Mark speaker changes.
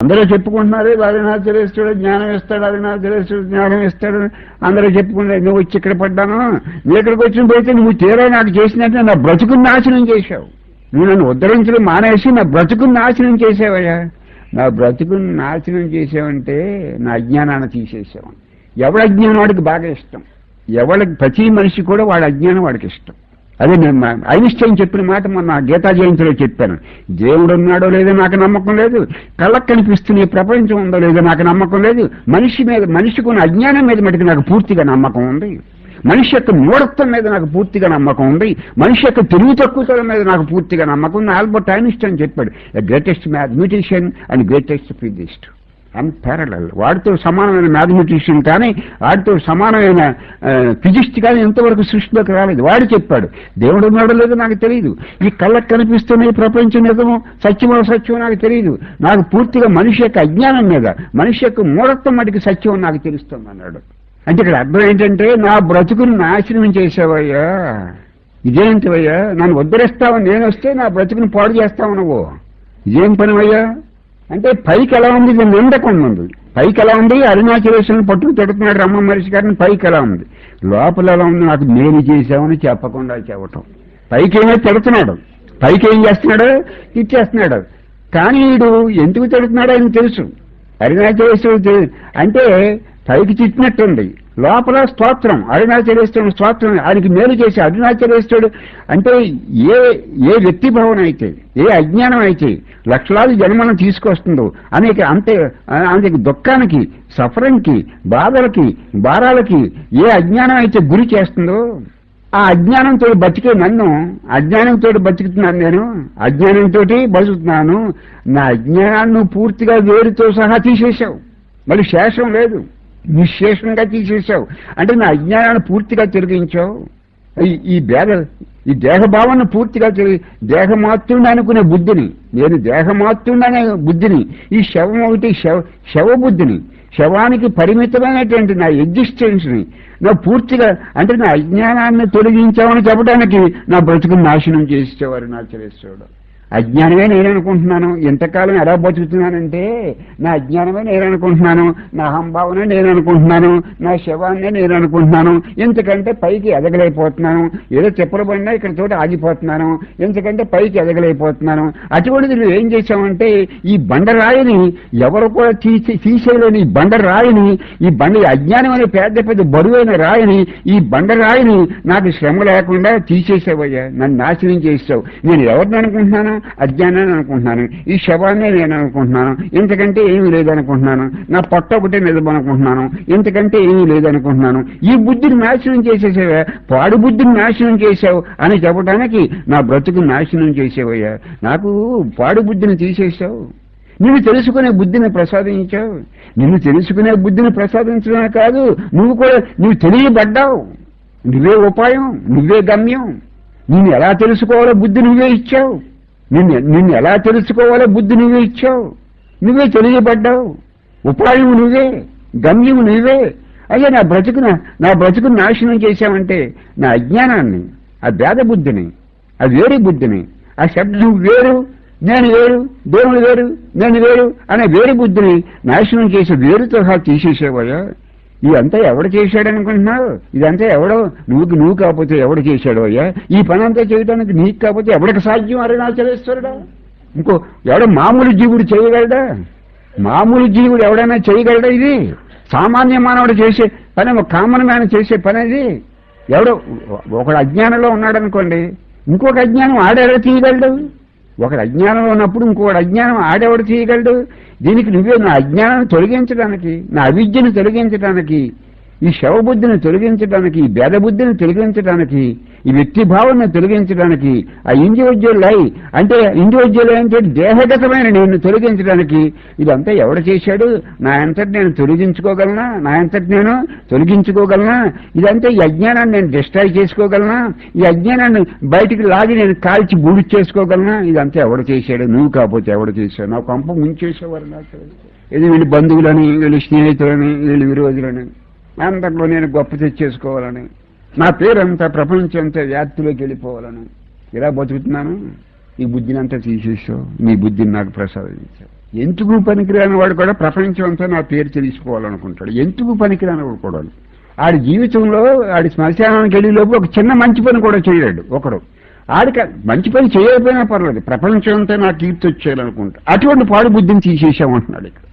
Speaker 1: అందరూ చెప్పుకుంటున్నారు అరుణాచలేశ్వరుడు జ్ఞానం ఇస్తాడు, అరుణాచలేశ్వరుడు జ్ఞానం ఇస్తాడు అందరూ చెప్పుకుంటారు. నువ్వు వచ్చి ఇక్కడ పడ్డాను, నువ్వు ఇక్కడికి వచ్చిన పోతే నువ్వు తీరా నాకు చేసినట్టే నా బ్రతుకుని నాశనం చేశావు. నువ్వు నన్ను ఉద్ధరించడం మానేసి నా బ్రతుకుని నాశనం చేసావయ్యా. నా బ్రతుకుని నాశనం చేసావంటే నా అజ్ఞానాన్ని తీసేసావు. ఎవరి అజ్ఞానం వాడికి బాగా ఇష్టం, ప్రతి మనిషి కూడా వాడి అజ్ఞానం వాడికి ఇష్టం. అదే నేను ఐన్స్టైన్ చెప్పిన మాట మొన్న గీతా జయంతిలో చెప్పాను. దేవుడు ఉన్నాడో లేదో నాకు నమ్మకం లేదు, కళ్ళకు కనిపిస్తున్న ప్రపంచం ఉందో లేదో నాకు నమ్మకం లేదు, మనిషికి ఉన్న అజ్ఞానం మీద మటుకు నాకు పూర్తిగా నమ్మకం ఉంది, మనిషి యొక్క మూఢత్వం మీద నాకు పూర్తిగా నమ్మకం ఉంది, మనిషి యొక్క తెలివి తక్కువతనం మీద నాకు పూర్తిగా నమ్మకం ఉంది. ఆల్బర్ట్ ఐన్స్టైన్ చెప్పాడు, greatest mathematician and greatest physicist unparalleled. వాడితో సమానమైన మ్యాథమెటిషియన్ కానీ వాడితో సమానమైన ఫిజిస్ట్ కానీ ఇంతవరకు సృష్టిలోకి రాలేదు. వాడు చెప్పాడు దేవుడు ఉన్నాడో లేదో నాకు తెలియదు, ఈ కళ్ళకు కనిపిస్తున్న ఈ ప్రపంచం నిజమో సత్యమో సత్యమో నాకు తెలియదు, నాకు పూర్తిగా మనిషి యొక్క అజ్ఞానం మీద మనిషి యొక్క మూఢత్వం మటుకు సత్యం నాకు తెలుస్తుంది అన్నాడు. అంటే ఇక్కడ అర్థం ఏంటంటే నా బ్రతుకుని నాశనం చేసావయ్యా, ఇదేంటివయ్యా, నన్ను ఉద్ధరిస్తావని నేను వస్తే నా బ్రతుకుని పాడు చేస్తావు నువ్వు, ఇదేం పనివయ్యా అంటే పైకి ఎలా ఉంది ఇది నిండకుండా ఉంది. పైకి ఎలా ఉంది అరుణాచలేశ్వరుని పట్టుకు తిడుతున్నాడు రమ్మ మహర్షి గారిని, పైకి ఎలా ఉంది, లోపల ఎలా ఉంది నాకు మేలు చేసామని చెప్పకుండా చెప్పటం. పైకి ఏమో తిడుతున్నాడు, పైకి ఏం చేస్తున్నాడు ఇచ్చేస్తున్నాడు, కానీ వీడు ఎందుకు తిడుతున్నాడో ఆయన తెలుసు. అరుణాచలేశ్వరుడు అంటే పైకి తిట్టినట్టుంది, లోపల స్తోత్రం అరుణాచలేశ్వరుడు స్తోత్రం ఆయనకి మేలు చేసి. అరుణాచలేశ్వరుడు అంటే ఏ వ్యక్తి భావన అయితే ఏ అజ్ఞానం అయితే లక్షలాది జన్మలను తీసుకొస్తుందో అనేక దుఃఖానికి సఫరింగ్కి బాధలకి భారాలకి ఏ అజ్ఞానం అయితే గురి చేస్తుందో ఆ అజ్ఞానంతో బతికే నన్ను అజ్ఞానంతో బతుకుతున్నాను, నేను అజ్ఞానంతో బతుకుతున్నాను. నా అజ్ఞానాన్ని పూర్తిగా వేరుతో సహా తీసేశావు, మళ్ళీ శేషం లేదు, నిశ్శేషంగా తీసేశావు. అంటే నా అజ్ఞానాన్ని పూర్తిగా తొలగించావు. ఈ దేహభావాన్ని పూర్తిగా దేహమాత్రుడు అనుకునే బుద్ధిని, నేను దేహమాత్రుడు అనే బుద్ధిని, ఈ శవం ఒకటి శవ బుద్ధిని, శవానికి పరిమితమైనటువంటి నా ఎగ్జిస్టెన్స్ ని నా పూర్తిగా అంటే నా అజ్ఞానాన్ని తొలగించామని చెప్పడానికి నా బ్రతుకుని నాశనం చేసేవారు అరుణాచలేశ్వరుడు. అజ్ఞానమే నేననుకుంటున్నాను, ఎంతకాలం ఎలా బతుకుతున్నానంటే నా అజ్ఞానమే నేననుకుంటున్నాను, నా అహంభావనే నేననుకుంటున్నాను, నా శవాన్నే నేననుకుంటున్నాను, ఎందుకంటే పైకి ఎదగలేకపోతున్నాను, ఏదో చెప్పులు పడినా ఇక్కడ తోటి ఆగిపోతున్నాను, ఎందుకంటే పైకి ఎదగలేకపోతున్నాను. అటువంటిది నువ్వు ఏం చేశావంటే ఈ బండరాయిని ఎవరు కూడా తీసేయలేని ఈ బండరాయిని, ఈ అజ్ఞానం అనే పెద్ద బరువైన రాయిని, ఈ బండరాయిని నాకు శ్రమ లేకుండా తీసేసావయ్యా, నన్ను నాశనం చేసావు. నేను ఎవరిని అనుకుంటున్నాను, అజ్ఞానాన్ని అనుకుంటున్నాను, ఈ శవాన్ని నేను అనుకుంటున్నాను, ఇంతకంటే ఏమీ లేదనుకుంటున్నాను, నా పొట్ట ఒకటే నిజమనుకుంటున్నాను, ఇంతకంటే ఏమీ లేదనుకుంటున్నాను. ఈ బుద్ధిని నాశనం చేసేసావా, పాడు బుద్ధిని నాశనం చేశావు అని చెప్పడానికి నా బ్రతుకు నాశనం చేసేవయ్యా, నాకు పాడు బుద్ధిని తీసేశావు. నువ్వు తెలుసుకునే బుద్ధిని ప్రసాదించావు. నిన్ను తెలుసుకునే బుద్ధిని ప్రసాదించడమే కాదు, నువ్వు తెలియబడ్డావు. నువ్వే ఉపాయం, నువ్వే గమ్యం. నిన్ను ఎలా తెలుసుకోవాలో బుద్ధి నువ్వే ఇచ్చావు, నిన్ను ఎలా తెలుసుకోవాలో బుద్ధి నువ్వే ఇచ్చావు, నువ్వే తెలియబడ్డావు. ఉపాయం నువ్వే, గమ్యం నువ్వే. అయ్యా నా బ్రతుకును నాశనం చేశావంటే నా అజ్ఞానాన్ని, ఆ భేద బుద్ధిని, ఆ వేరే బుద్ధిని, ఆ శబ్దం వేరు నేను వేరు, దేవుడు వేరు నేను వేరు అనే వేరే బుద్ధిని నాశనం చేసి వేరుతో తీసేసేవయ్యా. ఇదంతా ఎవడు చేశాడనుకుంటున్నావు? ఇదంతా ఎవడో నువ్వు కాకపోతే ఎవడు చేశాడో అయ్యా? ఈ పని అంతా చేయడానికి నీకు కాకపోతే ఎవడికి సాధ్యం అరుణాచలేశ్వరుడా? ఎవడో మామూలు జీవుడు చేయగలడా? మామూలు జీవుడు ఎవడైనా చేయగలడా? ఇది సామాన్య మానవుడు చేసే పని, ఒక కామన్ మ్యాన్ చేసే పని. అది ఎవడో ఒకడు అజ్ఞానంలో ఉన్నాడనుకోండి, ఇంకొక అజ్ఞానం ఆడెవడ తీయగలడు? ఒకడు అజ్ఞానంలో ఉన్నప్పుడు ఇంకొకటి అజ్ఞానం ఆడెవడు తీయగలడు? దీనికి నువ్వే నా అజ్ఞానాన్ని తొలగించడానికి, నా అవిద్యను తొలగించడానికి, ఈ శవబుద్ధిని తొలగించడానికి, ఈ భేదబుద్ధిని తొలగించడానికి, ఈ వ్యక్తి భావాన్ని తొలగించడానికి, ఆ ఇండివిజువల్ లై అంటే ఇండివిజువల్ అంటే దేహగతమైన నేను తొలగించడానికి ఇదంతా ఎవడు చేశాడు? నా అంతటి నేను తొలగించుకోగలనా? నా అంతటి నేను తొలగించుకోగలనా? ఇదంతా ఈ అజ్ఞానాన్ని నేను డిస్ట్రాయ్ చేసుకోగలనా? ఈ అజ్ఞానాన్ని బయటికి లాగి నేను కాల్చి బూడి చేసుకోగలనా? ఇదంతా ఎవడు చేశాడు? నువ్వు కాకపోతే ఎవడు చేశాడు? నా కొంప ముంచేసేవారు. నాకు ఇది వీళ్ళు బంధువులని, వీళ్ళు స్నేహితులని, వీళ్ళు విరోధులని అందరిలో నేను గొప్ప తెచ్చేసుకోవాలని, నా పేరంతా ప్రపంచంతో వ్యాప్తిలోకి వెళ్ళిపోవాలని ఇలా బతుకుతున్నాను. ఈ బుద్ధిని అంతా తీసేసావు, నీ బుద్ధిని నాకు ప్రసాదించావు. ఎందుకు పనికిరాని వాడు కూడా ప్రపంచం అంతా నా పేరు తెలుసుకోవాలనుకుంటాడు. ఎందుకు పనికిరాని వాడు కూడా ఆడి జీవితంలో ఆడి శ్మశానానికి వెళ్ళే లోపు ఒక చిన్న మంచి పని కూడా చేయలేడు ఒకడు. ఆడికి మంచి పని చేయకపోయినా పర్లేదు, ప్రపంచం అంతా నా కీర్తి వచ్చేయాలనుకుంటా. అటువంటి పాడు బుద్ధిని తీసేసామంటున్నాడు ఇక్కడ.